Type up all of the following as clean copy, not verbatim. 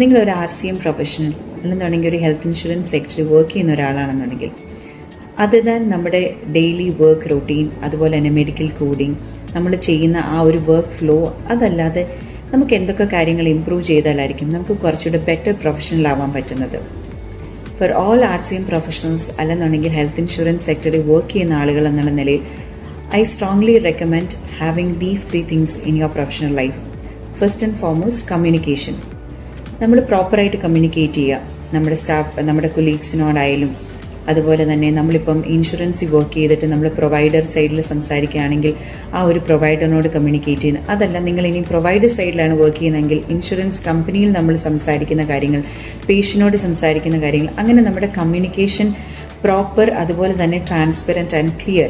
നിങ്ങളൊരു RCM professional അല്ലെന്നുണ്ടെങ്കിൽ ഒരു ഹെൽത്ത് ഇൻഷുറൻസ് സെക്ടറിൽ വർക്ക് ചെയ്യുന്ന ഒരാളാണെന്നുണ്ടെങ്കിൽ അത് താൻ നമ്മുടെ ഡെയിലി വർക്ക് റൂട്ടീൻ, അതുപോലെ തന്നെ മെഡിക്കൽ കോഡിങ്, നമ്മൾ ചെയ്യുന്ന ആ ഒരു വർക്ക് ഫ്ലോ, അതല്ലാതെ നമുക്ക് എന്തൊക്കെ കാര്യങ്ങൾ ഇമ്പ്രൂവ് ചെയ്താലായിരിക്കും നമുക്ക് കുറച്ചുകൂടെ ബെറ്റർ പ്രൊഫഷണൽ ആവാൻ പറ്റുന്നത്. ഫോർ ഓൾ RCM പ്രൊഫഷണൽസ് അല്ലെന്നുണ്ടെങ്കിൽ ഹെൽത്ത് ഇൻഷുറൻസ് സെക്ടറിൽ വർക്ക് ചെയ്യുന്ന ആളുകൾ എന്നുള്ള നിലയിൽ I strongly recommend having these 3 things in your professional life. First and foremost, communication. നമ്മൾ പ്രോപ്പറായിട്ട് കമ്മ്യൂണിക്കേറ്റ് ചെയ്യുക, നമ്മുടെ സ്റ്റാഫ്, നമ്മുടെ കൊളീഗ്സിനോടായാലും. അതുപോലെ തന്നെ നമ്മളിപ്പം ഇൻഷുറൻസിൽ വർക്ക് ചെയ്തിട്ട് നമ്മൾ പ്രൊവൈഡർ സൈഡിൽ സംസാരിക്കുകയാണെങ്കിൽ ആ ഒരു പ്രൊവൈഡറിനോട് കമ്മ്യൂണിക്കേറ്റ് ചെയ്യുന്നത്. അതല്ല, നിങ്ങൾ ഇനി പ്രൊവൈഡർ സൈഡിലാണ് വർക്ക് ചെയ്യുന്നതെങ്കിൽ ഇൻഷുറൻസ് കമ്പനിയിൽ നമ്മൾ സംസാരിക്കുന്ന കാര്യങ്ങൾ, പേഷ്യനോട് സംസാരിക്കുന്ന കാര്യങ്ങൾ, അങ്ങനെ നമ്മുടെ കമ്മ്യൂണിക്കേഷൻ പ്രോപ്പർ, അതുപോലെ തന്നെ ട്രാൻസ്പെറൻറ്റ് ആൻഡ് ക്ലിയർ.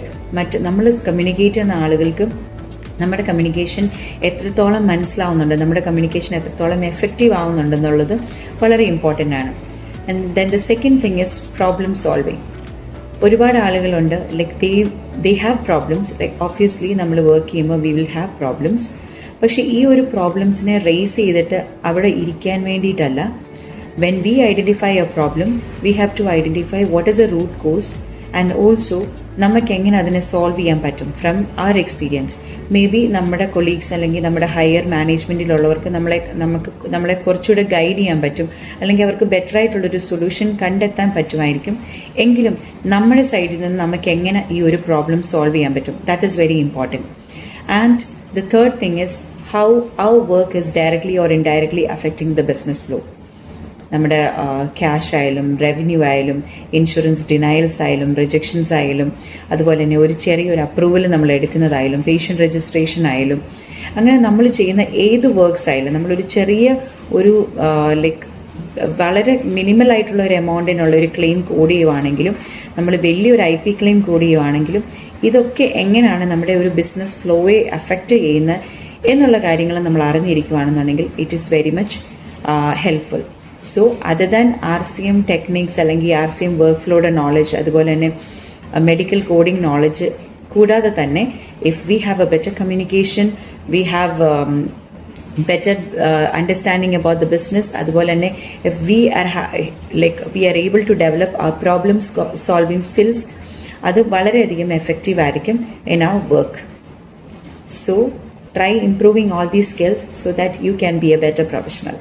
നമ്മൾ കമ്മ്യൂണിക്കേറ്റ് ചെയ്യുന്ന ആളുകൾക്ക് നമ്മുടെ കമ്മ്യൂണിക്കേഷൻ എത്രത്തോളം മനസ്സിലാവുന്നുണ്ട്, നമ്മുടെ കമ്മ്യൂണിക്കേഷൻ എത്രത്തോളം എഫക്റ്റീവ് ആവുന്നുണ്ടെന്നുള്ളത് വളരെ ഇമ്പോർട്ടൻ്റ് ആണ്. And then the second thing is problem solving. ഒരുപാട് ആളുകളുണ്ട്, like they have problems. Like obviously നമ്മൾ വർക്ക് ചെയ്യുമ്പോൾ വി വിൽ ഹാവ് പ്രോബ്ലംസ്. പക്ഷേ ഈ ഒരു പ്രോബ്ലംസിനെ റേസ് ചെയ്തിട്ട് അവിടെ ഇരിക്കാൻ വേണ്ടിയിട്ടല്ല. When we identify a problem, we have to identify what is the root cause and also നമുക്ക് എങ്ങനെ അതിനെ സോൾവ് ചെയ്യാൻ പറ്റും from our experience. Maybe നമ്മുടെ കൊളീഗ്സ് അല്ലെങ്കിൽ നമ്മുടെ ഹയർ മാനേജ്മെൻറ്റിലുള്ളവർക്ക് നമ്മളെ കുറച്ചുകൂടെ ഗൈഡ് ചെയ്യാൻ പറ്റും, അല്ലെങ്കിൽ അവർക്ക് ബെറ്റർ ആയിട്ടുള്ളൊരു സൊല്യൂഷൻ കണ്ടെത്താൻ പറ്റുമായിരിക്കും. എങ്കിലും നമ്മുടെ സൈഡിൽ നിന്ന് നമുക്ക് എങ്ങനെ ഈ ഒരു പ്രോബ്ലം സോൾവ് ചെയ്യാൻ പറ്റും, that is very important. And the third thing is how our work is directly or indirectly affecting the business flow. നമ്മുടെ ക്യാഷ് ആയാലും റവന്യൂ ആയാലും ഇൻഷുറൻസ് ഡിനയൽസ് ആയാലും റിജക്ഷൻസ് ആയാലും അതുപോലെ തന്നെ ഒരു ചെറിയൊരു അപ്രൂവൽ നമ്മൾ എടുക്കുന്നതായാലും പേഷ്യൻ്റ് രജിസ്ട്രേഷൻ ആയാലും, അങ്ങനെ നമ്മൾ ചെയ്യുന്ന ഏത് വർക്ക്സ് ആയാലും നമ്മളൊരു ചെറിയ ഒരു ലൈക്ക് വളരെ മിനിമൽ ആയിട്ടുള്ള ഒരു എമൗണ്ടിനുള്ള ഒരു ക്ലെയിം കോഡ് ചെയ്യുവാണെങ്കിലും, നമ്മൾ വലിയൊരു IP ക്ലെയിം കോഡ് ചെയ്യുവാണെങ്കിലും, ഇതൊക്കെ എങ്ങനെയാണ് നമ്മുടെ ഒരു ബിസിനസ് ഫ്ലോയെ അഫക്റ്റ് ചെയ്യുന്നത് എന്നുള്ള കാര്യങ്ങൾ നമ്മൾ അറിഞ്ഞിരിക്കുകയാണെന്നുണ്ടെങ്കിൽ it is very much helpful. So other than RCM techniques അല്ലെങ്കിൽ RCM വർക്ക് ഫ്ലോയുടെ നോളജ്, അതുപോലെ തന്നെ മെഡിക്കൽ കോഡിംഗ് നോളജ് കൂടാതെ തന്നെ if we have a better communication, we have better understanding about the business, അതുപോലെ തന്നെ if we are able to develop our problem solving skills, അത് വളരെയധികം എഫക്റ്റീവ് ആയിരിക്കും in our work. So try improving all these skills so that you can be a better professional.